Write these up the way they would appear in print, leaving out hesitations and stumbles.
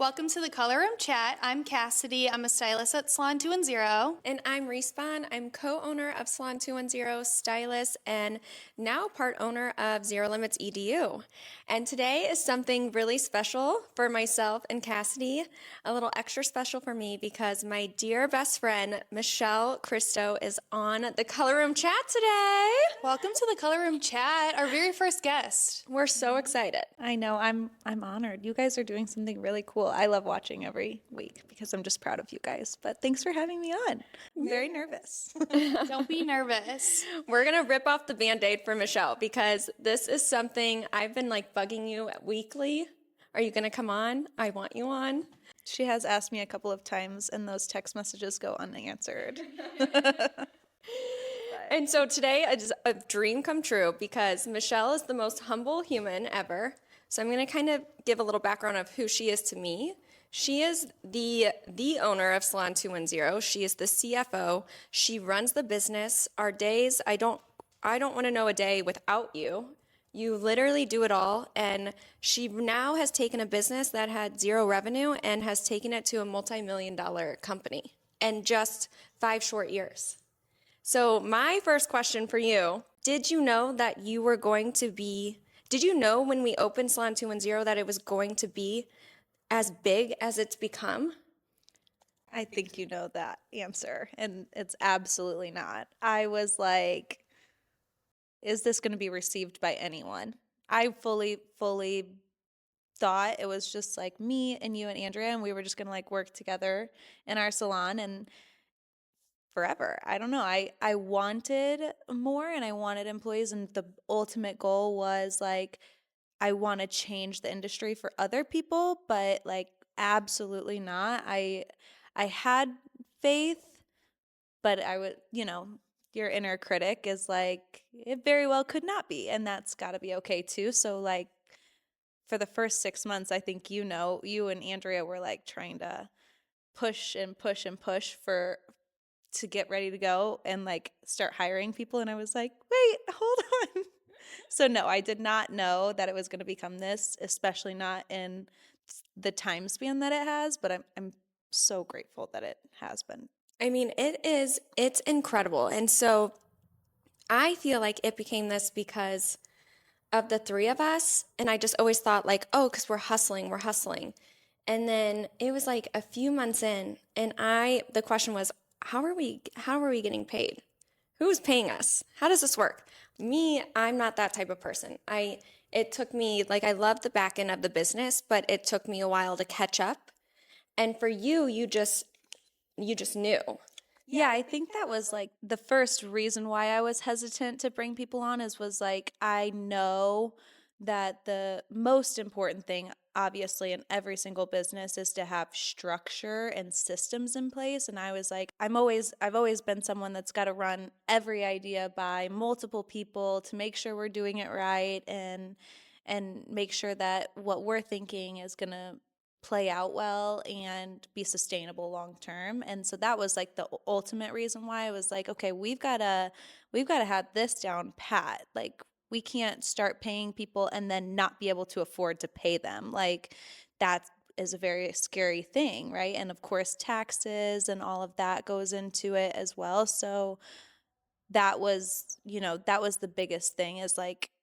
Welcome to the Color Room Chat. I'm Kassidy. I'm a stylist at Salon 210. And I'm Reese Bond. I'm co-owner of Salon 210, stylist, and now part owner of Zero Limits EDU. And today is something really special for myself and Kassidy, a little extra special for me because my dear best friend, Michelle Cristo, is on the Color Room Chat today. Welcome to the Color Room Chat, our very first guest. We're so excited. I know. I'm honored. You guys are doing something really cool. I love watching every week because I'm just proud of you guys. But thanks for having me on. I'm very nervous. Don't be nervous. We're going to rip off the Band-Aid for Michelle because this is something I've been bugging you weekly. Are you going to come on? I want you on. She has asked me a couple of times and those text messages go unanswered. And so today is a dream come true because Michelle is the most humble human ever. So I'm going to kind of give a little background of who she is to me. She is the owner of Salon 210. She is the CFO. She runs the business. Our days, I don't want to know a day without you. You literally do it all. And she now has taken a business that had zero revenue and has taken it to a multi-million-dollar company in just 5 short years. So my first question for you, did you know that you were going to be, did you know when we opened Salon 210 that it was going to be as big as it's become? I think you know that answer, and it's absolutely not. I was like, is this going to be received by anyone? I fully thought it was just like me and you and Andrea, and we were just going to work together in our salon and forever. I don't know. I wanted more and I wanted employees, and the ultimate goal was I want to change the industry for other people, but absolutely not. I had faith, but I would, your inner critic is it very well could not be, and that's got to be okay too. So for the first 6 months, I think you and Andrea were trying to push and push and push to get ready to go and start hiring people, and I was like, wait, hold on. So no, I did not know that it was going to become this, especially not in the time span that it has, but I'm so grateful that it has been. I mean, it's incredible. And so I feel like it became this because of the three of us. And I just always thought oh, because we're hustling. And then it was a few months in, and the question was, how are we getting paid? Who's paying us? How does this work? Me, I'm not that type of person. It took me, I love the back end of the business, but it took me a while to catch up. And for you, you just knew. Yeah, I think that was the first reason why I was hesitant to bring people on was I know that the most important thing obviously in every single business is to have structure and systems in place, and I was I've always been someone that's got to run every idea by multiple people to make sure we're doing it right and make sure that what we're thinking is going to play out well and be sustainable long term. And so that was the ultimate reason why I was okay, we've got to have this down pat. We can't start paying people and then not be able to afford to pay them. That is a very scary thing, right? And of course, taxes and all of that goes into it as well. So that was, the biggest thing is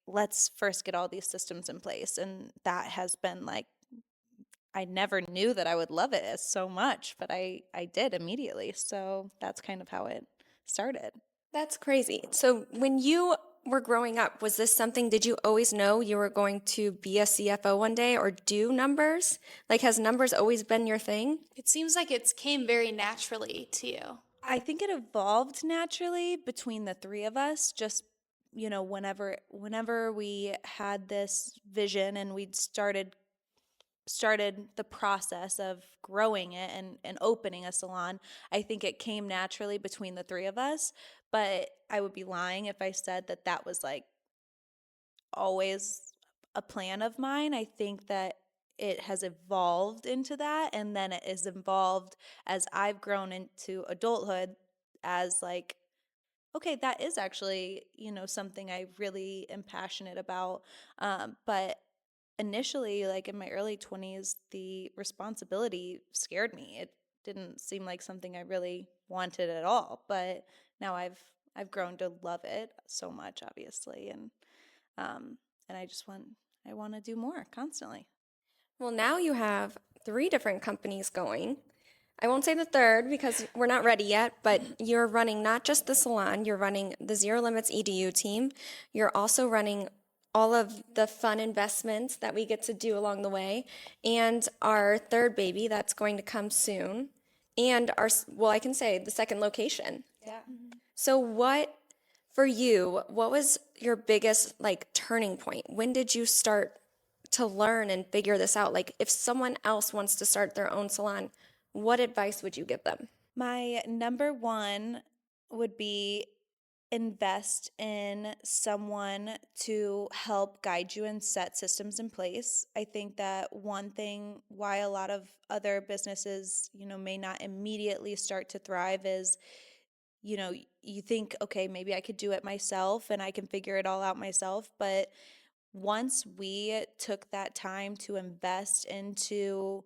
let's first get all these systems in place. And that has been I never knew that I would love it as so much, but I did immediately. So that's kind of how it started. That's crazy. So when you were growing up, was this something, did you always know you were going to be a CFO one day or do numbers? Has numbers always been your thing? It seems like it came very naturally to you. I think it evolved naturally between the three of us. Just, whenever we had this vision and we'd started the process of growing it and opening a salon, I think it came naturally between the three of us. But I would be lying if I said that was always a plan of mine. I think that it has evolved into that, and then it is evolved as I've grown into adulthood as okay, that is actually, something I really am passionate about. But initially, like in my early 20s, the responsibility scared me. It didn't seem like something I really wanted at all, but now I've grown to love it so much, obviously, and I want to do more constantly. Well, now you have three different companies going. I won't say the third because we're not ready yet, but you're running not just the salon, you're running the Zero Limits EDU team. You're also running all of the fun investments that we get to do along the way, and our third baby that's going to come soon, and well, I can say the second location. Yeah. So for you, what was your biggest like turning point? When did you start to learn and figure this out? Like if someone else wants to start their own salon, what advice would you give them? My number one would be invest in someone to help guide you and set systems in place. I think that one thing why a lot of other businesses, may not immediately start to thrive is, you think, okay, maybe I could do it myself and I can figure it all out myself. But once we took that time to invest into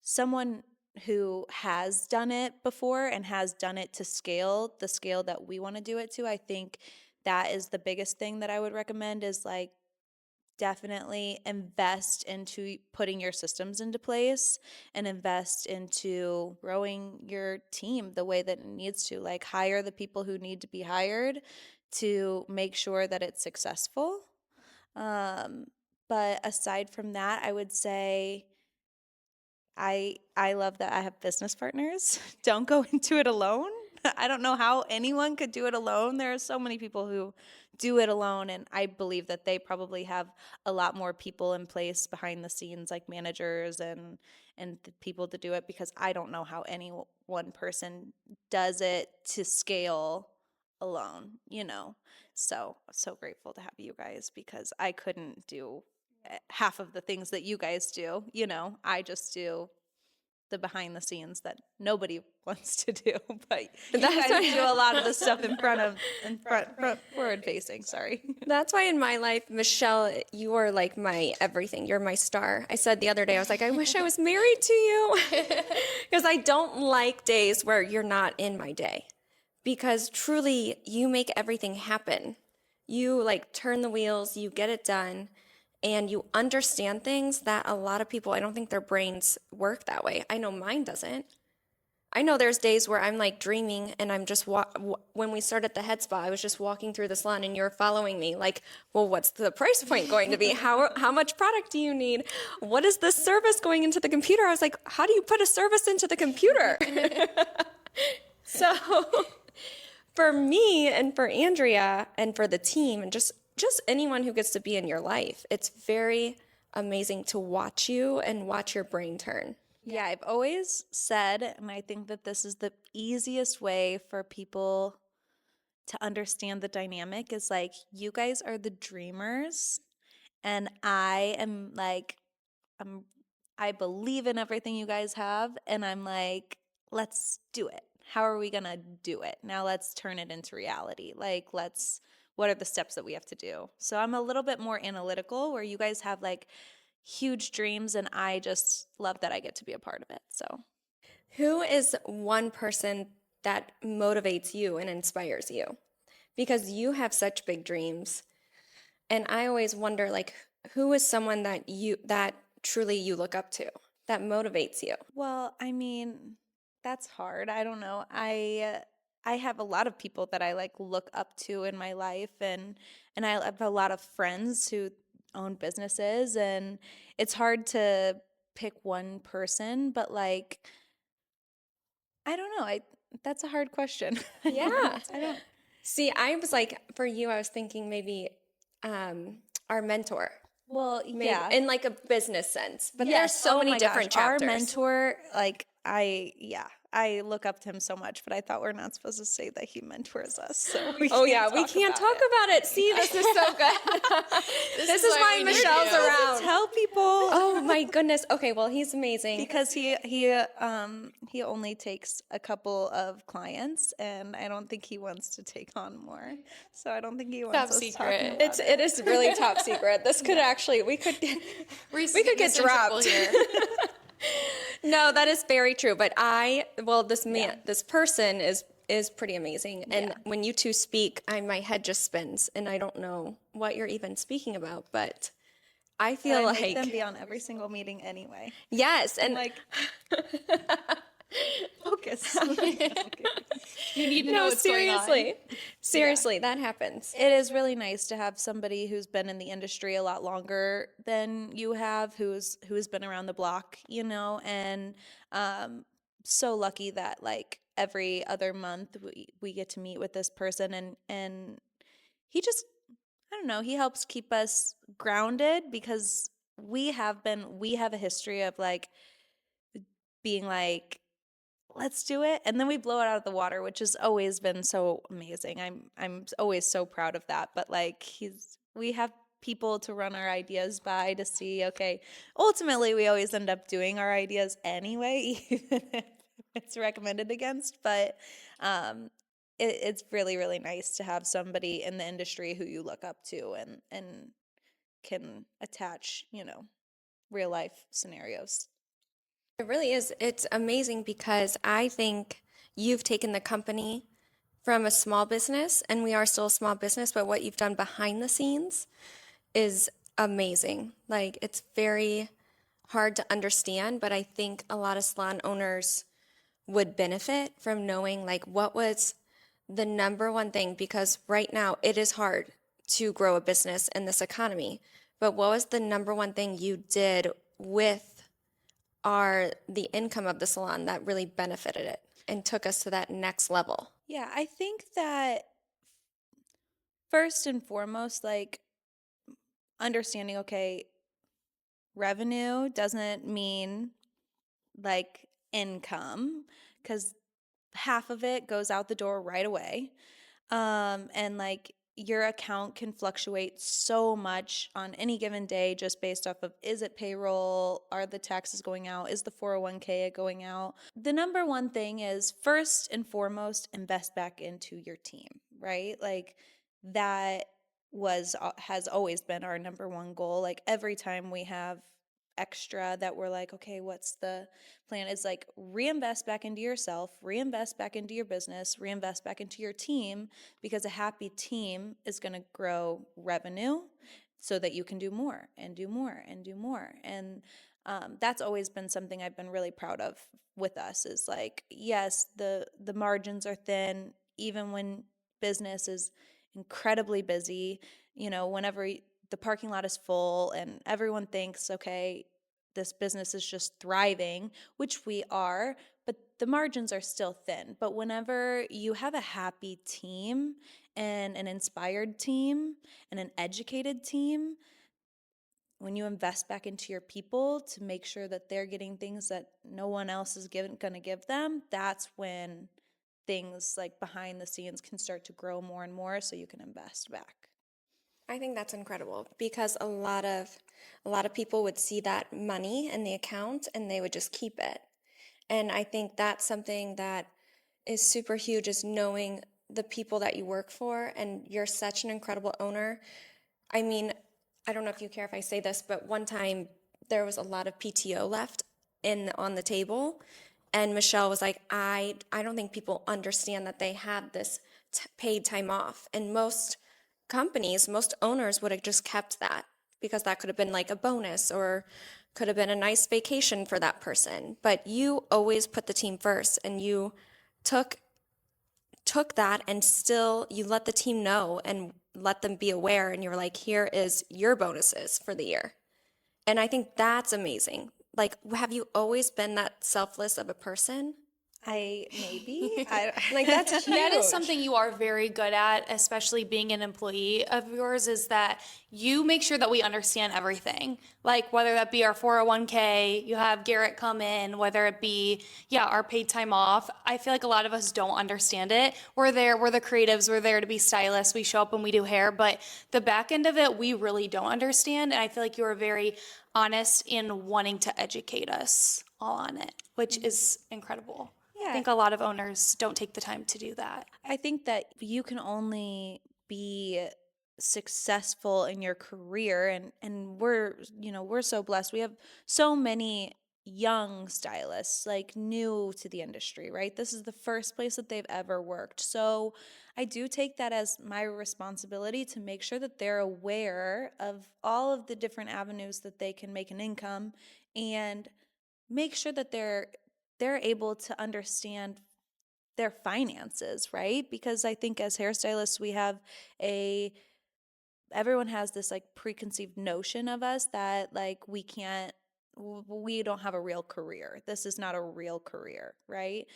someone who has done it before and has done it to the scale that we want to do it to, I think that is the biggest thing that I would recommend is like definitely invest into putting your systems into place and invest into growing your team the way that it needs to. Like hire the people who need to be hired to make sure that it's successful. But aside from that, I would say I love that I have business partners. Don't go into it alone. I don't know how anyone could do it alone. There are so many people who do it alone, and I believe that they probably have a lot more people in place behind the scenes, like managers and the people to do it, because I don't know how any one person does it to scale alone. So grateful to have you guys because I couldn't do half of the things that you guys do. I just do the behind the scenes that nobody wants to do, but you guys do a lot of the stuff in front forward facing. Sorry. That's why in my life, Michelle, you are like my everything. You're my star. I said the other day, I was like, I wish I was married to you because I don't like days where you're not in my day because truly you make everything happen. You like turn the wheels, you get it done, and you understand things that a lot of people, I don't think their brains work that way. I know mine doesn't. I know there's days where I'm like dreaming and I'm just, when we started the head spa, I was just walking through the salon and you're following me like, well, what's the price point going to be? How much product do you need? What is the service going into the computer? I was like, how do you put a service into the computer? So for me and for Andrea and for the team and just anyone who gets to be in your life, it's very amazing to watch you and watch your brain turn. Yeah, I've always said, and I think that this is the easiest way for people to understand the dynamic is like, you guys are the dreamers, and I am like, I believe in everything you guys have, and I'm like, let's do it. How are we gonna do it? Now let's turn it into reality. Like, what are the steps that we have to do? So I'm a little bit more analytical where you guys have like huge dreams and I just love that I get to be a part of it. So who is one person that motivates you and inspires you? Because you have such big dreams. And I always wonder like who is someone that truly you look up to, that motivates you? Well, I mean, that's hard. I don't know. I have a lot of people that I like look up to in my life and I have a lot of friends who own businesses and it's hard to pick one person, but like I don't know. That's a hard question. Yeah. I don't See, I was like, for you, I was thinking maybe our mentor. Well, Maybe, yeah. in like a business sense, but Yes. there's so Oh many my different gosh. chapters. Our mentor, like I look up to him so much, but I thought we're not supposed to say that he mentors us. So we Oh can't yeah, we talk can't about talk it. about it. See, this is so good. This is why we need Michelle's you. around. Tell people Oh my goodness. Okay, well, he's amazing. because he only takes a couple of clients, and I don't think he wants to take on more. So I don't think he wants Top us secret. talking about It is really top secret. This could actually we could Reese we is could getting get us in trouble dropped. here. No, that is very true. But this person is pretty amazing. And when you two speak, my head just spins, and I don't know what you're even speaking about. But I feel I make them like be on every single meeting anyway. yes, and Like, focus. You need to know what's going on. seriously, that happens. It is really nice to have somebody who's been in the industry a lot longer than you have, who's been around the block, and so lucky that like every other month we get to meet with this person, and he just, I don't know, he helps keep us grounded because we have a history of like being like, let's do it, and then we blow it out of the water, which has always been so amazing. I'm always so proud of that. But like we have people to run our ideas by to see, okay, ultimately we always end up doing our ideas anyway, even if it's recommended against. But it's really, really nice to have somebody in the industry who you look up to and can attach, real life scenarios. It really is. It's amazing because I think you've taken the company from a small business, and we are still a small business, but what you've done behind the scenes is amazing. Like, it's very hard to understand, but I think a lot of salon owners would benefit from knowing, like, what was the number one thing, because right now it is hard to grow a business in this economy, but what was the number one thing you did with the income of the salon that really benefited it and took us to that next level? Yeah, I think that first and foremost, like understanding, okay, revenue doesn't mean like income, because half of it goes out the door right away. And like your account can fluctuate so much on any given day just based off of, is it payroll? Are the taxes going out? Is the 401k going out? The number one thing is first and foremost, invest back into your team, right? Like that has always been our number one goal. Like every time we have extra that we're like, okay, what's the plan? Is like reinvest back into yourself, reinvest back into your business, reinvest back into your team, because a happy team is going to grow revenue so that you can do more and do more and do more. And that's always been something I've been really proud of with us, is like, yes, the margins are thin, even when business is incredibly busy, whenever the parking lot is full and everyone thinks, okay, this business is just thriving, which we are, but the margins are still thin. But whenever you have a happy team and an inspired team and an educated team, when you invest back into your people to make sure that they're getting things that no one else is going to give them, that's when things like behind the scenes can start to grow more and more, so you can invest back. I think that's incredible because a lot of people would see that money in the account and they would just keep it. And I think that's something that is super huge, is knowing the people that you work for, and you're such an incredible owner. I mean, I don't know if you care if I say this, but one time there was a lot of PTO left on the table, and Michelle was like, I don't think people understand that they had this paid time off. And most companies, most owners would have just kept that because that could have been like a bonus or could have been a nice vacation for that person. But you always put the team first, and you took that, and still you let the team know and let them be aware, and you were like, here is your bonuses for the year. And I think that's amazing. Like, have you always been that selfless of a person? Maybe. I Like, that's huge. That is something you are very good at, especially being an employee of yours, is that you make sure that we understand everything. Like whether that be our 401k, you have Garrett come in, whether it be, our paid time off. I feel like a lot of us don't understand it. We're the creatives, we're there to be stylists, we show up and we do hair, but the back end of it, we really don't understand. And I feel like you are very honest in wanting to educate us all on it, which is incredible. I Yeah. think a lot of owners don't take the time to do that. I think that you can only be successful in your career, and we're so blessed. We have so many young stylists, like new to the industry, right? This is the first place that they've ever worked. So I do take that as my responsibility to make sure that they're aware of all of the different avenues that they can make an income, and make sure that they're able to understand their finances, right? Because I think as hairstylists, everyone has this like preconceived notion of us that like we don't have a real career. This is not a real career, right?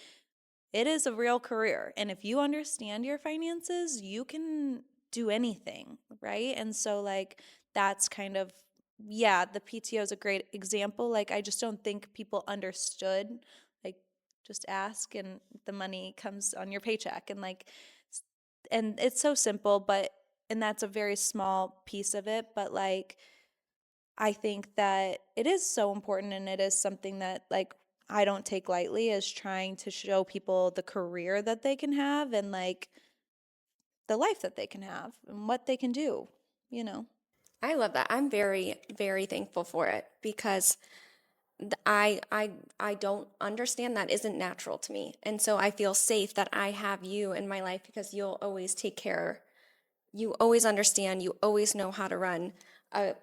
It is a real career. And if you understand your finances, you can do anything, right? And so, like, that's kind of, yeah, the PTO is a great example. Like, I just don't think people understood, like, just ask and the money comes on your paycheck. And, like, and it's so simple, and that's a very small piece of it. But, like, I think that it is so important, and it is something that like I don't take lightly, is trying to show people the career that they can have, and like the life that they can have and what they can do, you know. I love that. I'm very, very thankful for it because I don't understand, that isn't natural to me. And so I feel safe that I have you in my life because you'll always take care. You always understand, you always know how to run a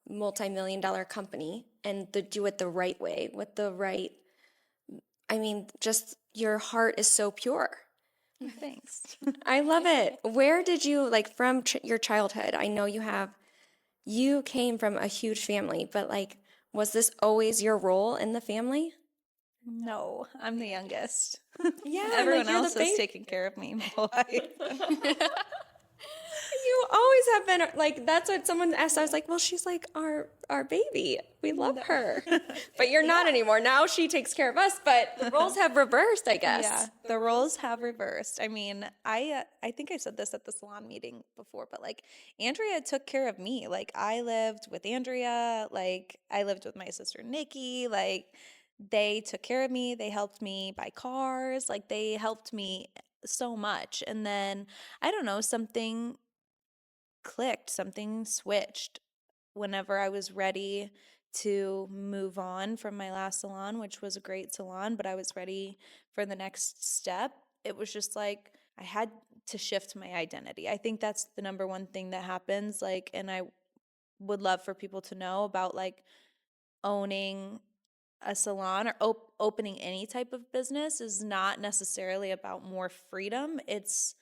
multi-million-dollar company and do it the right way with the right, just your heart is so pure. Thanks. I love it. Where did you, like, from your childhood? I know you came from a huge family, but like, was this always your role in the family? No, I'm the youngest. Yeah, Everyone like you're else the has baby. taken care of me my whole life. You always have been like, that's what someone asked. I was like, well, she's like our baby. We love her. But you're not anymore. Now she takes care of us, but the roles have reversed, I guess. Yeah, the roles have reversed. I mean, I think I said this at the salon meeting before, but like Andrea took care of me. Like I lived with Andrea, like I lived with my sister Nikki, like they took care of me. They helped me buy cars, like they helped me so much. And then I don't know, something clicked, something switched whenever I was ready to move on from my last salon, which was a great salon, but I was ready for the next step. It was just like I had to shift my identity. I think that's the number one thing that happens. Like, and I would love for people to know about like owning a salon or opening any type of business is not necessarily about more freedom. It's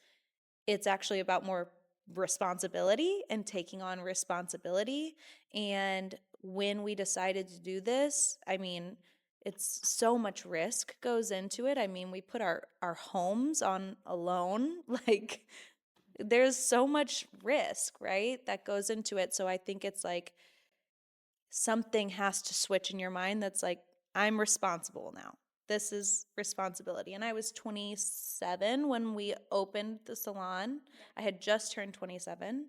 actually about more responsibility and taking on responsibility. And when we decided to do this, I mean, it's so much risk goes into it. I mean, we put our homes on a loan. Like, there's so much risk, right, that goes into it. So I think it's like something has to switch in your mind that's like, I'm responsible now. This is responsibility. And I was 27 when we opened the salon. I had just turned 27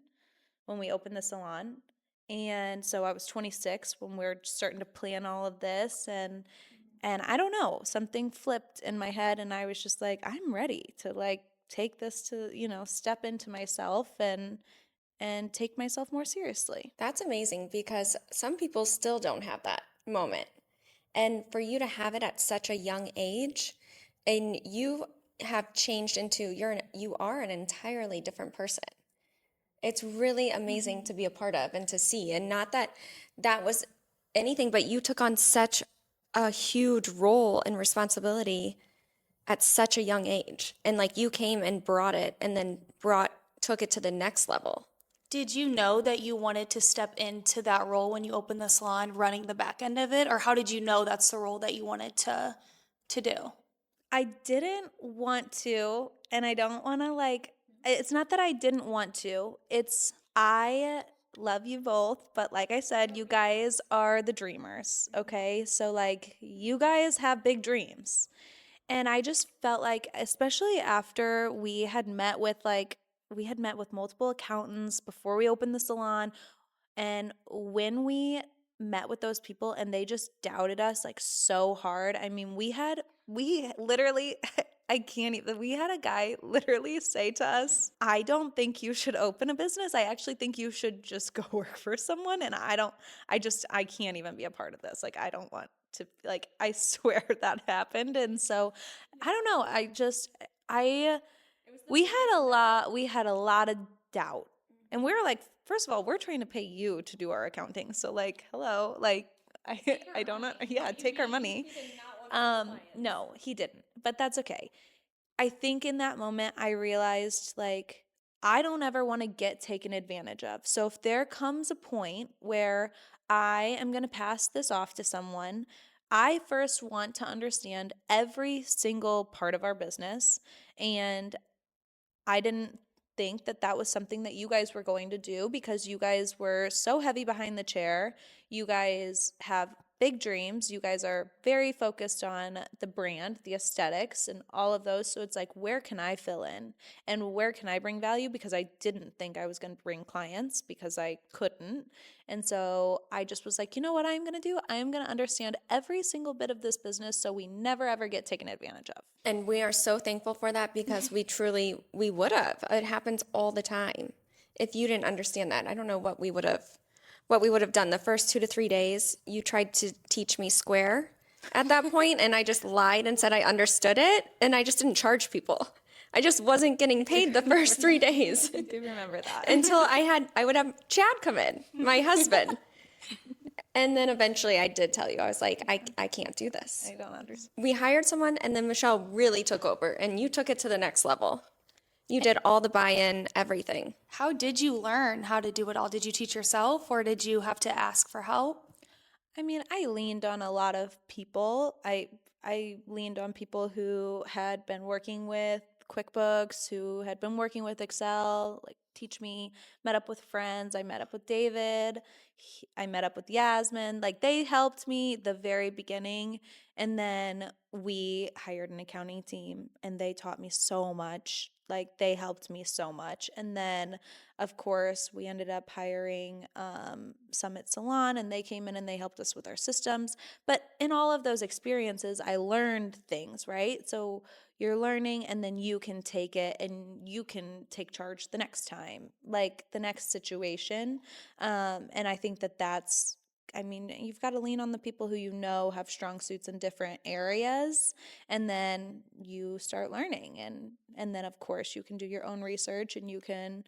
when we opened the salon. And so I was 26 when we were starting to plan all of this. And I don't know, something flipped in my head and I was just like, I'm ready to like take this to, step into myself and take myself more seriously. That's amazing because some people still don't have that moment. And for you to have it at such a young age, and you have changed into, you are an entirely different person. It's really amazing to be a part of and to see. And not that that was anything, but you took on such a huge role and responsibility at such a young age. And like you came and brought it and then took it to the next level. Did you know that you wanted to step into that role when you opened the salon, running the back end of it? Or how did you know that's the role that you wanted to do? I didn't want to, and I don't want to like, it's not that I didn't want to. It's, I love you both, but like I said, you guys are the dreamers, okay? So, like, you guys have big dreams. And I just felt like, especially after we had met with multiple accountants before we opened the salon, and when we met with those people and they just doubted us like so hard. I mean, we literally, I can't even, we had a guy literally say to us, I don't think you should open a business. I actually think you should just go work for someone. And I can't even be a part of this. Like, I don't want to, like, I swear that happened. And so I don't know. We had a lot of doubt. And we were like, first of all, we're trying to pay you to do our accounting. So like, hello, like I don't know. Yeah, take our money. No, he didn't. But that's okay. I think in that moment I realized like I don't ever want to get taken advantage of. So if there comes a point where I am going to pass this off to someone, I first want to understand every single part of our business, and I didn't think that that was something that you guys were going to do because you guys were so heavy behind the chair. You guys have big dreams. You guys are very focused on the brand, the aesthetics, and all of those. So it's like, where can I fill in and where can I bring value? Because I didn't think I was going to bring clients because I couldn't. And so I just was like, you know what I'm going to do? I'm going to understand every single bit of this business so we never ever get taken advantage of. And we are so thankful for that because we would have. It happens all the time. If you didn't understand that, I don't know what we would have done. The first 2 to 3 days, you tried to teach me square at that point, and I just lied and said I understood it, and I just didn't charge people. I just wasn't getting paid the first 3 days. I do remember that. Until I would have Chad come in, my husband. And then eventually I did tell you, I was like, I can't do this. I don't understand. We hired someone, and then Michelle really took over, and you took it to the next level. You did all the buy-in, everything. How did you learn how to do it all? Did you teach yourself or did you have to ask for help? I mean, I leaned on a lot of people. I leaned on people who had been working with QuickBooks, who had been working with Excel, like teach me, met up with friends. I met up with David. I met up with Yasmin. Like they helped me the very beginning. And then we hired an accounting team and they taught me so much. Like they helped me so much. And then of course, we ended up hiring Summit Salon, and they came in and they helped us with our systems. But in all of those experiences, I learned things, right? So you're learning, and then you can take it and you can take charge the next time, like the next situation. And I think that that's, I mean, you've got to lean on the people who you know have strong suits in different areas, and then you start learning. And then, of course, you can do your own research and you can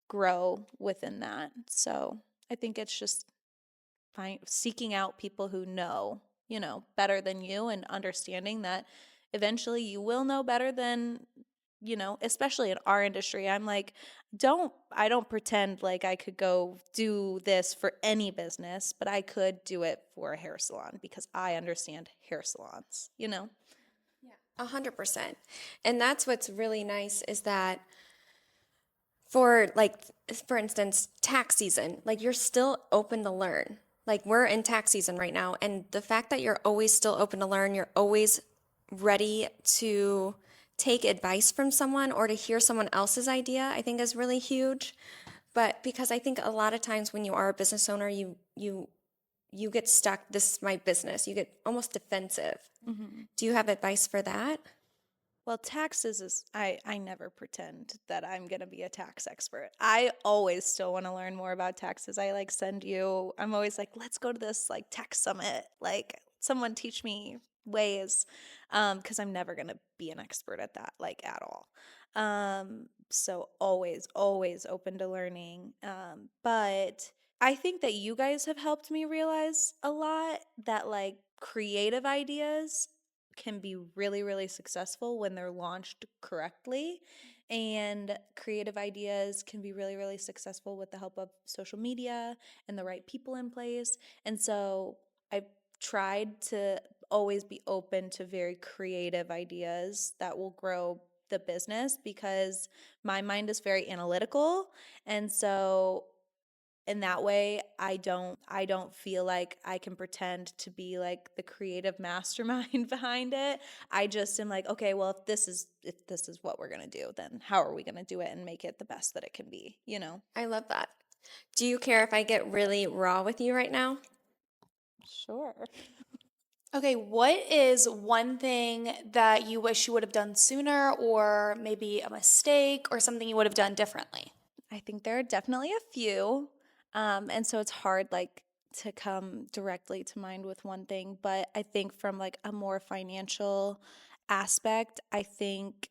grow within that. So I think it's just seeking out people who know, better than you, and understanding that eventually you will know better than, especially in our industry. I'm like, I don't pretend like I could go do this for any business, but I could do it for a hair salon because I understand hair salons. 100%. And that's what's really nice is that for instance, tax season, like you're still open to learn. Like we're in tax season right now, and the fact that you're always still open to learn, you're always ready to take advice from someone or to hear someone else's idea, I think is really huge. But because I think a lot of times when you are a business owner, you get stuck, this is my business. You get almost defensive. Mm-hmm. Do you have advice for that? Well, taxes is, I never pretend that I'm going to be a tax expert. I always still want to learn more about taxes. I like I'm always like, let's go to this like tax summit. Like someone teach me ways, because I'm never going to be an expert at that, like at all. So always, always open to learning. But I think that you guys have helped me realize a lot that like creative ideas can be really, really successful when they're launched correctly. And creative ideas can be really, really successful with the help of social media and the right people in place. And so I've tried to always be open to very creative ideas that will grow the business, because my mind is very analytical. And so in that way, I don't feel like I can pretend to be like the creative mastermind behind it. I just am like, okay, well, if this is what we're gonna do, then how are we gonna do it and make it the best that it can be, you know? I love that. Do you care if I get really raw with you right now? Sure. Okay, what is one thing that you wish you would have done sooner, or maybe a mistake or something you would have done differently? I think there are definitely a few. And so it's hard like to come directly to mind with one thing, but I think from like a more financial aspect, I think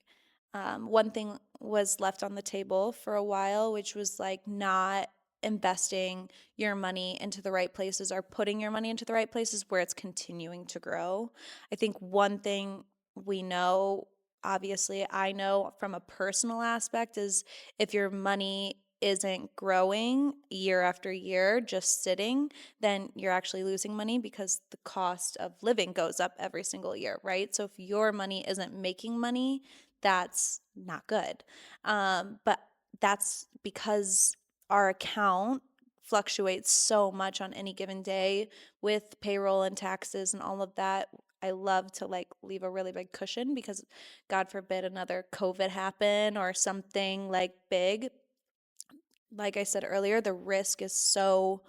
one thing was left on the table for a while, which was like not investing your money into the right places or putting your money into the right places where it's continuing to grow. I think one thing we know, obviously, I know from a personal aspect, is if your money isn't growing year after year, just sitting, then you're actually losing money because the cost of living goes up every single year, right? So if your money isn't making money, that's not good. But that's because our account fluctuates so much on any given day with payroll and taxes and all of that. I love to like leave a really big cushion, because God forbid another COVID happen or something like big. Like I said earlier, the risk is so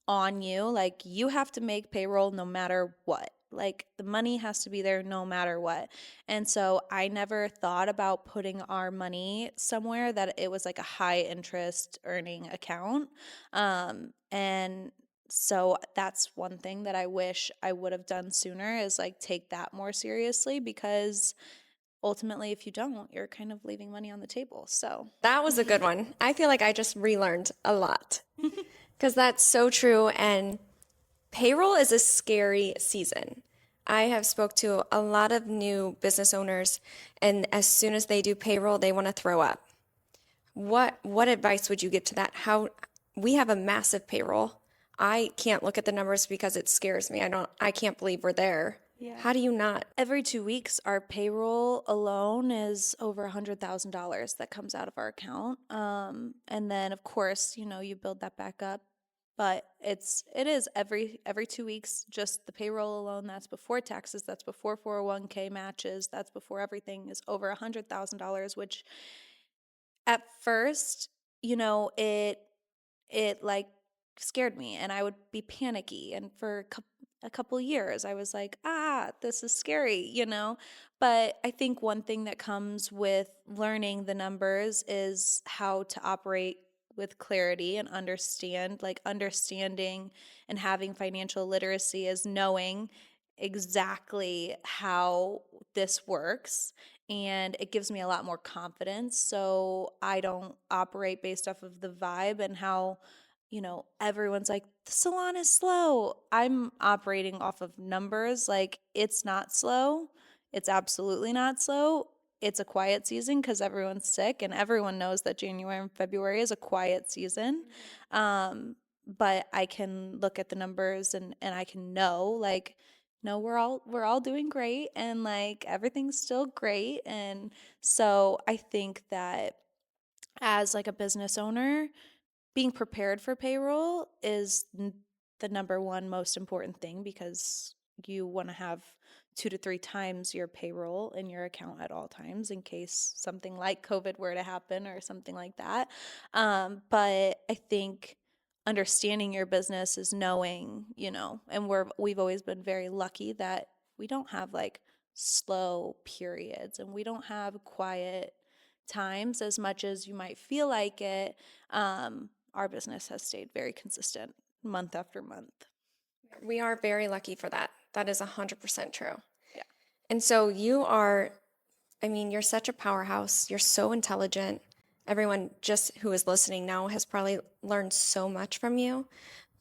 on you. Like you have to make payroll no matter what. Like the money has to be there no matter what. And so I never thought about putting our money somewhere that it was like a high interest earning account. And so that's one thing that I wish I would have done sooner, is like take that more seriously, because ultimately if you don't, you're kind of leaving money on the table. So That was a good one. I feel like I just relearned a lot because that's so true. And payroll is a scary season. I have spoke to a lot of new business owners, and as soon as they do payroll, they want to throw up. What advice would you give to that? How we have a massive payroll. I can't look at the numbers because it scares me. I can't believe we're there. Yeah. How do you not? every 2 weeks, our payroll alone is over $100,000 that comes out of our account. And then of course, you build that back up. But it is every 2 weeks, just the payroll alone. That's before taxes. That's before 401k matches. That's before everything is over $100,000. Which at first, it like scared me, and I would be panicky. And for a couple years, I was like, this is scary. But I think one thing that comes with learning the numbers is how to operate with clarity and understanding and having financial literacy is knowing exactly how this works, and it gives me a lot more confidence, so I don't operate based off of the vibe and how everyone's like, the salon is slow. I'm operating off of numbers. Like, it's not slow. It's absolutely not slow. It's a quiet season because everyone's sick, and everyone knows that January and February is a quiet season. But I can look at the numbers, and I can know, like, no, we're all doing great, and like everything's still great. And so I think that as like a business owner, being prepared for payroll is the number one most important thing, because you want to have 2 to 3 times your payroll in your account at all times in case something like COVID were to happen or something like that. But I think understanding your business is knowing, and we've always been very lucky that we don't have like slow periods, and we don't have quiet times as much as you might feel like it. Our business has stayed very consistent month after month. We are very lucky for that. That is 100% true. Yeah. And so you're such a powerhouse. You're so intelligent. Everyone just who is listening now has probably learned so much from you.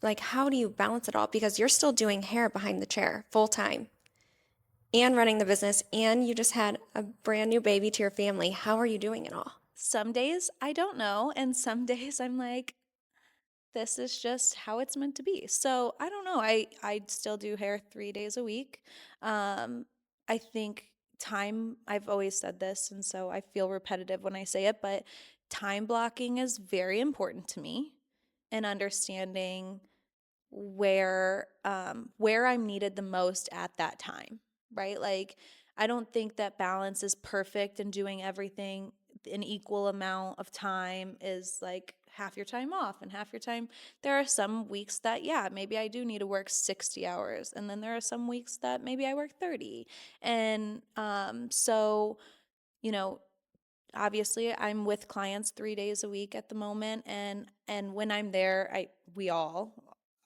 Like, how do you balance it all? Because you're still doing hair behind the chair full time and running the business, and you just had a brand new baby to your family. How are you doing it all? Some days I don't know, and some days I'm like, this is just how it's meant to be. So I don't know. I still do hair 3 days a week. I think time, I've always said this, and so I feel repetitive when I say it, but time blocking is very important to me, and understanding where I'm needed the most at that time, right? Like, I don't think that balance is perfect, and doing everything an equal amount of time is like half your time off and half your time. There are some weeks that, yeah, maybe I do need to work 60 hours, and then there are some weeks that maybe I work 30. And so, you know, obviously I'm with clients 3 days a week at the moment, and when I'm there, we all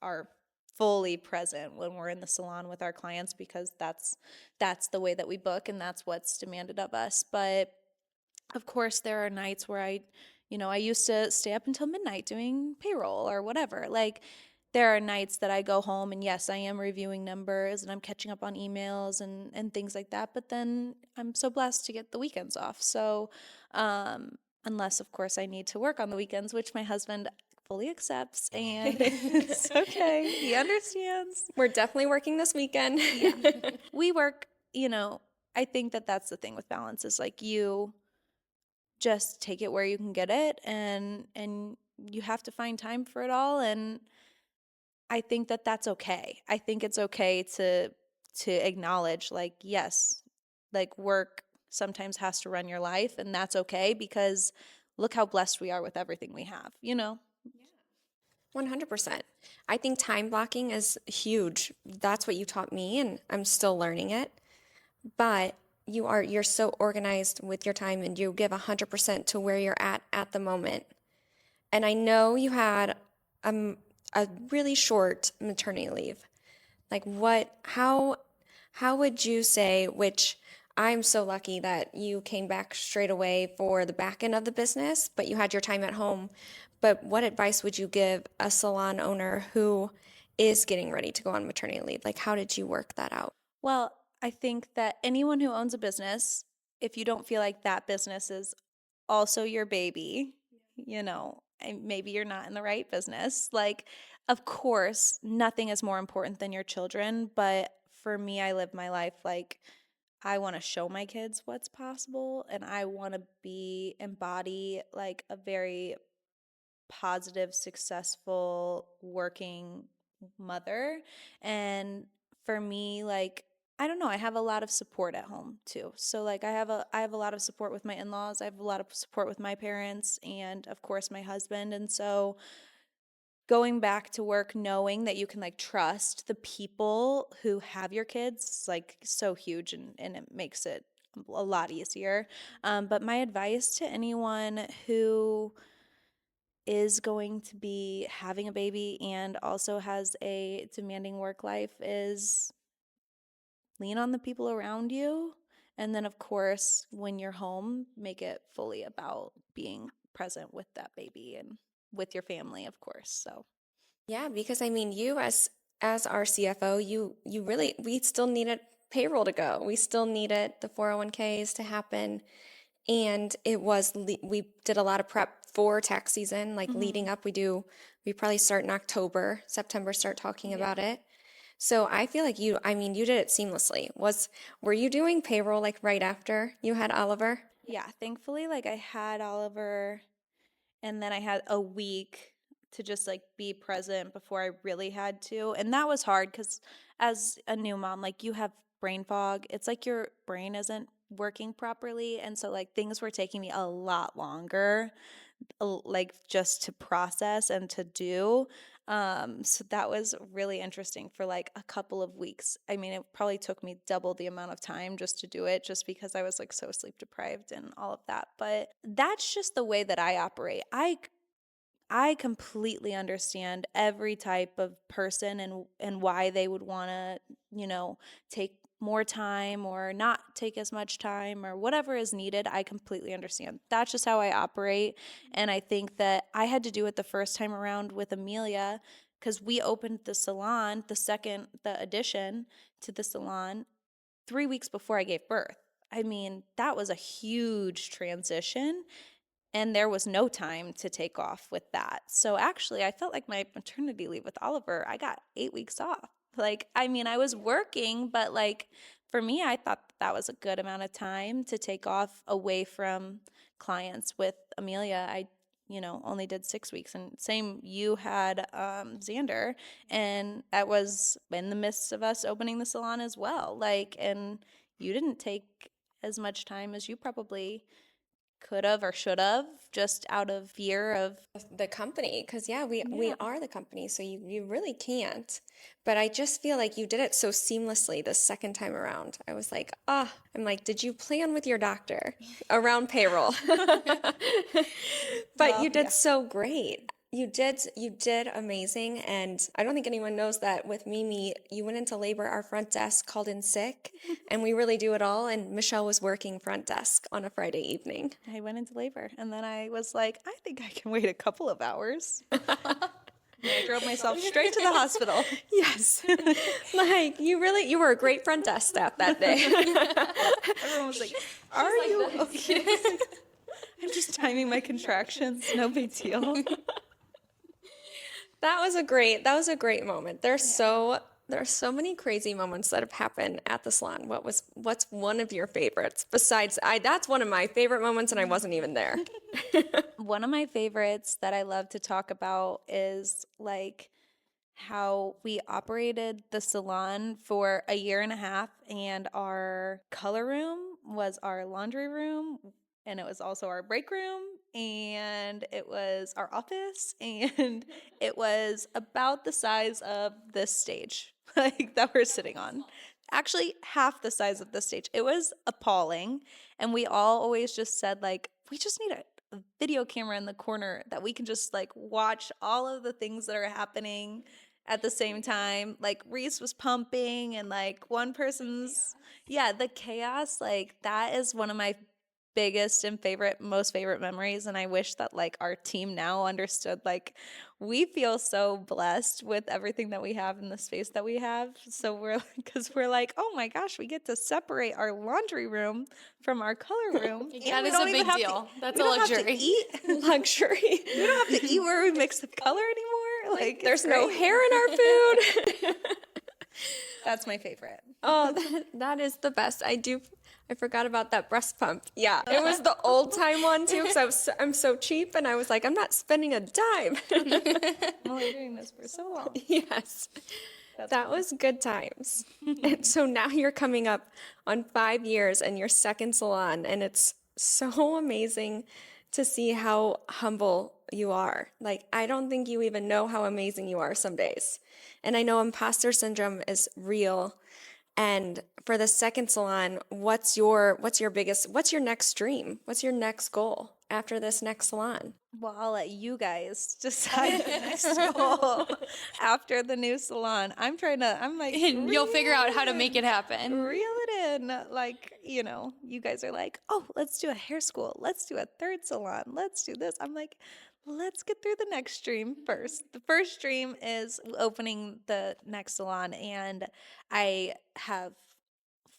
are fully present when we're in the salon with our clients, because that's the way that we book, and that's what's demanded of us. But of course there are nights where I used to stay up until midnight doing payroll or whatever. Like, there are nights that I go home, and yes, I am reviewing numbers and I'm catching up on emails and things like that. But then I'm so blessed to get the weekends off. So, unless, of course, I need to work on the weekends, which my husband fully accepts, and it's okay. He understands. We're definitely working this weekend. Yeah. We work, I think that that's the thing with balance, is like, you just take it where you can get it, and you have to find time for it all. And I think that that's okay. I think it's okay to acknowledge, like, yes, like, work sometimes has to run your life, and that's okay, because look how blessed we are with everything we have. 100%. I think time blocking is huge. That's what you taught me, and I'm still learning it. But you're so organized with your time, and you give 100% to where you're at the moment. And I know you had a really short maternity leave. Like, how would you say, which I'm so lucky that you came back straight away for the back end of the business, but you had your time at home. But what advice would you give a salon owner who is getting ready to go on maternity leave? Like, how did you work that out? Well, I think that anyone who owns a business, if you don't feel like that business is also your baby, and maybe you're not in the right business. Like, of course, nothing is more important than your children. But for me, I live my life like, I want to show my kids what's possible, and I want to embody like a very positive, successful, working mother. And for me, like, I don't know, I have a lot of support at home too. So like, I have a lot of support with my in-laws, I have a lot of support with my parents, and of course my husband. And so going back to work knowing that you can like trust the people who have your kids is like so huge, and it makes it a lot easier. But my advice to anyone who is going to be having a baby and also has a demanding work life is lean on the people around you. And then, of course, when you're home, make it fully about being present with that baby and with your family, of course. So, Yeah, because I mean, you as our CFO, you really we still needed payroll to go. We still needed the 401ks to happen, and we did a lot of prep for tax season, like leading up. We probably start in October, September, start talking about it. So I feel like I mean, you did it seamlessly. Were you doing payroll like right after you had Oliver? yeah, thankfully, like, I had Oliver, and then I had a week to just like be present before I really had to. And that was hard because as a new mom, like, you have brain fog. It's like your brain isn't working properly. And so like things were taking me a lot longer, like, just to process and to do. So that was really interesting for like a couple of weeks. I mean, it probably took me double the amount of time just to do it, just because I was like so sleep deprived and all of that. But that's just the way that I operate. I completely understand every type of person, and why they would want to, take more time or not take as much time or whatever is needed. I completely understand. That's just how I operate. And I think that I had to do it the first time around with Amelia, because we opened the salon, the addition to the salon, 3 weeks before I gave birth. I mean, that was a huge transition. And there was no time to take off with that. So actually, I felt like my maternity leave with Oliver, I got 8 weeks off. Like, I mean, I was working, but like for me, I thought that was a good amount of time to take off away from clients. With Amelia, I only did 6 weeks. And same, you had Xander, and that was in the midst of us opening the salon as well. Like, and you didn't take as much time as you probably could have or should have, just out of fear of the company, because we are the company, so you really can't. But I just feel like you did it so seamlessly the second time around. I was like, I'm like, did you plan with your doctor around payroll? But you did so great. You did amazing, and I don't think anyone knows that with Mimi, you went into labor, our front desk called in sick, and we really do it all, and Michelle was working front desk on a Friday evening. I went into labor, and then I was like, I think I can wait a couple of hours. And I drove myself straight to the hospital. Yes. Like, you were a great front desk staff that day. Everyone was like, are you okay? I'm just timing my contractions, no big deal. That was a great moment. There are so many crazy moments that have happened at the salon. What's one of your favorites? Besides, that's one of my favorite moments, and I wasn't even there. One of my favorites that I love to talk about is like how we operated the salon for a year and a half, and our color room was our laundry room, and it was also our break room, and it was our office, and it was about the size of this stage like that we're sitting on. Actually, half the size of the stage. It was appalling, and we all always just said, like, we just need a video camera in the corner that we can just like watch all of the things that are happening at the same time. Like, Reese was pumping, and like one person's the chaos. Like, that is one of my biggest and most favorite memories. And I wish that like our team now understood, like, we feel so blessed with everything that we have in the space that we have. So because we're like, oh my gosh, we get to separate our laundry room from our color room. That is a big deal. That's a luxury. Luxury. We don't have to eat where we mix the color anymore. Like, there's no hair in our food. That's my favorite. Oh, that is the best. I forgot about that breast pump. Yeah, it was the old time one too, because I'm so cheap, and I was like, I'm not spending a dime. Only doing this for so long. Yes, that was good times. And so now you're coming up on 5 years and your second salon, and it's so amazing to see how humble you are. Like, I don't think you even know how amazing you are some days. And I know imposter syndrome is real. And for the second salon, what's your next dream? What's your next goal after this next salon? Well, I'll let you guys decide the next goal after the new salon. I'm like, You'll figure out how to make it happen. reel it in. Like, you guys are like, oh, let's do a hair school. Let's do a third salon. Let's do this. I'm like, let's get through the next dream first. The first dream is opening the next salon, and I have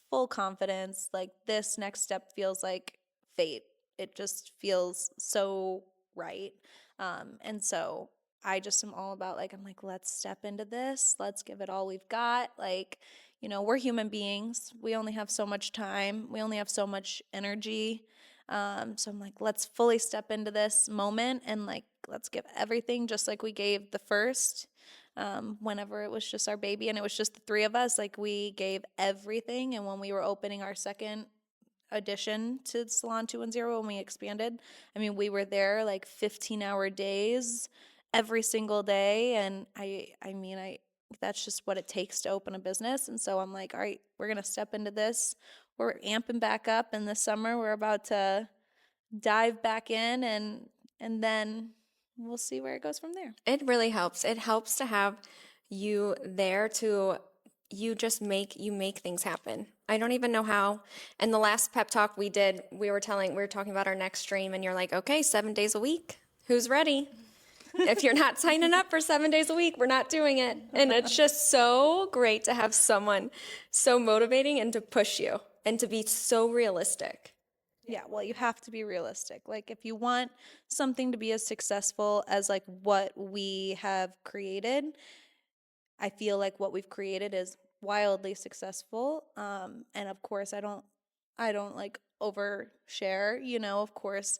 full confidence. Like, this next step feels like fate. It just feels so right. And so I just am all about, like, I'm like, let's step into this. Let's give it all we've got. Like, we're human beings. We only have so much time. We only have so much energy. So I'm like, let's fully step into this moment, and like, let's give everything just like we gave the first, whenever it was just our baby and it was just the three of us. Like, we gave everything. And when we were opening our second addition to Salon 210, when we expanded, I mean, we were there like 15-hour days every single day. And I mean, that's just what it takes to open a business. And so I'm like, all right, we're going to step into this. We're amping back up in the summer. We're about to dive back in, and then we'll see where it goes from there. It really helps. It helps to have you there you make things happen. I don't even know how. And the last pep talk we did, we were talking about our next dream, and you're like, okay, 7 days a week. Who's ready? If you're not signing up for 7 days a week, we're not doing it. And it's just so great to have someone so motivating and to push you and to be so realistic. Yeah, well, you have to be realistic. Like, if you want something to be as successful as like what we have created, I feel like what we've created is wildly successful. And of course, I don't like overshare, of course,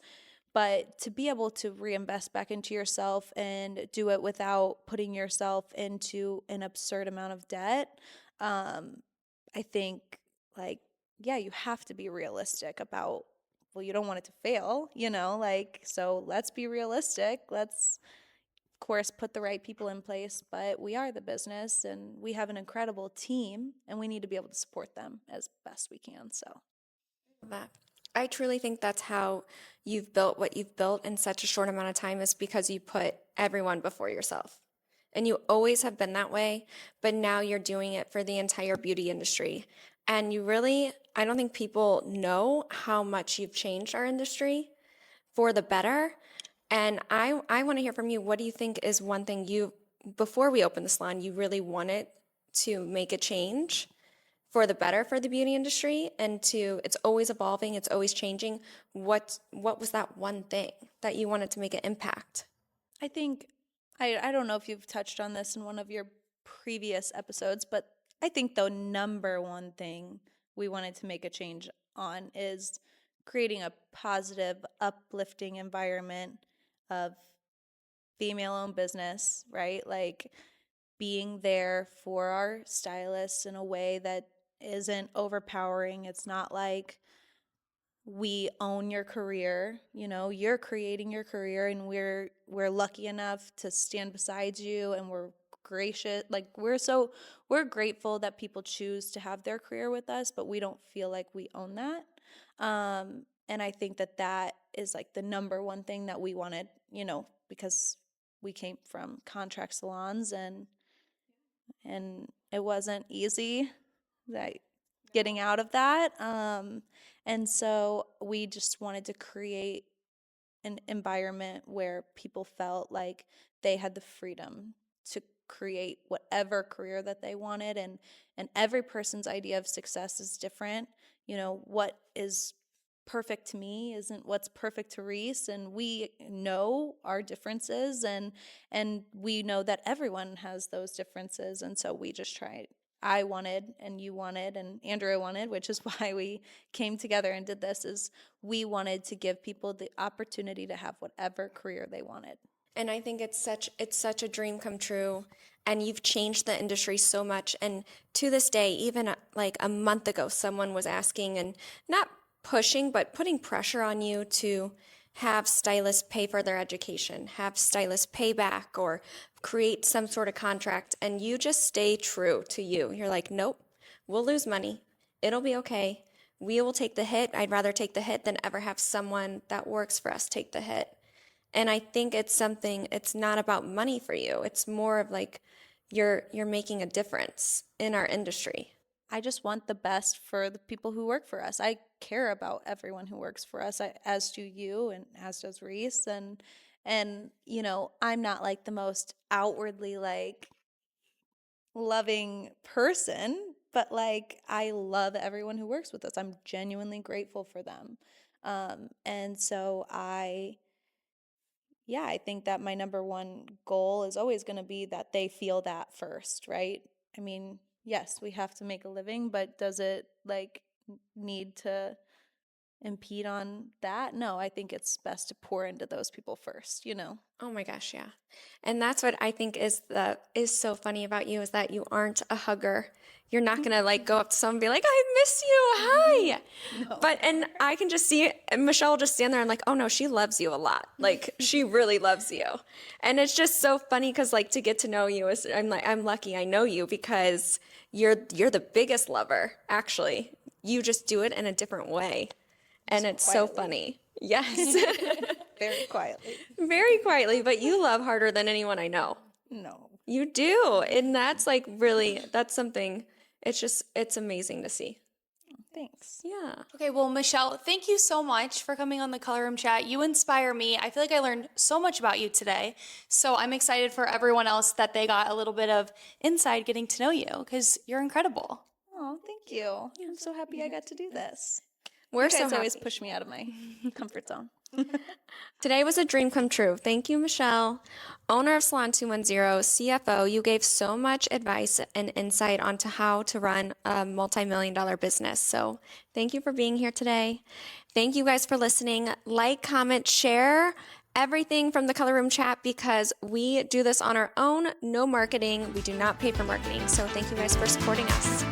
but to be able to reinvest back into yourself and do it without putting yourself into an absurd amount of debt, I think, like, yeah, you have to be realistic about, well, you don't want it to fail, like, so let's be realistic. Let's, of course, put the right people in place, but we are the business and we have an incredible team and we need to be able to support them as best we can. So, That. I truly think that's how you've built what you've built in such a short amount of time is because you put everyone before yourself. And you always have been that way, but now you're doing it for the entire beauty industry. And you really, I don't think people know how much you've changed our industry for the better. And I want to hear from you. What do you think is one thing before we opened the salon, you really wanted to make a change for the better for the beauty industry it's always evolving, it's always changing. What was that one thing that you wanted to make an impact? I think, I don't know if you've touched on this in one of your previous episodes, but I think the number one thing we wanted to make a change on is creating a positive, uplifting environment of female-owned business, right? Like, being there for our stylists in a way that isn't overpowering. It's not like we own your career, you're creating your career and we're lucky enough to stand beside you, and we're gracious, like we're grateful that people choose to have their career with us, but we don't feel like we own that. And I think that is like the number one thing that we wanted, because we came from contract salons, and it wasn't easy, that getting out of that. And so we just wanted to create an environment where people felt like they had the freedom to create whatever career that they wanted, and every person's idea of success is different. What is perfect to me isn't what's perfect to Reese, and we know our differences, and we know that everyone has those differences, and so we just tried. I wanted, and you wanted, and Andrea wanted, which is why we came together and did this, is we wanted to give people the opportunity to have whatever career they wanted. And I think it's such a dream come true. And you've changed the industry so much. And to this day, even like a month ago, someone was asking and not pushing, but putting pressure on you to have stylists pay for their education, have stylists pay back, or create some sort of contract. And you just stay true to you. You're like, nope, we'll lose money. It'll be okay. We will take the hit. I'd rather take the hit than ever have someone that works for us take the hit. And I think it's not about money for you. It's more of like you're making a difference in our industry. I just want the best for the people who work for us. I care about everyone who works for us, as do you, and as does Reese. And I'm not like the most outwardly like loving person, but like I love everyone who works with us. I'm genuinely grateful for them. And so I think that my number one goal is always going to be that they feel that first, right? I mean, yes, we have to make a living, but does it like need to impede on that? No, I think it's best to pour into those people first. Oh my gosh, yeah. And that's what I think is so funny about you is that you aren't a hugger. You're not going to like go up to someone and be like, I miss you. Hi. No. And I can just see it, and Michelle will just stand there and like, oh no, she loves you a lot. Like she really loves you. And it's just so funny because like to get to know you is I'm lucky I know you because you're the biggest lover, actually. You just do it in a different way. And it's so funny. Yes. Very quietly. Very quietly, but you love harder than anyone I know. No. You do. And that's like really, that's something, it's amazing to see. Thanks. Yeah. Okay, well, Michelle, thank you so much for coming on the Color Room Chat. You inspire me. I feel like I learned so much about you today. So I'm excited for everyone else that they got a little bit of inside getting to know you because you're incredible. Oh, thank you. I'm so happy I got to do this. We're You so guys always happy. push me out of my comfort zone. Today was a dream come true. Thank you, Michelle, owner of Salon 210, CFO. You gave so much advice and insight onto how to run a multi-million-dollar business. So thank you for being here today. Thank you guys for listening. Like, comment, share everything from the Color Room chat because we do this on our own. No marketing. We do not pay for marketing. So thank you guys for supporting us.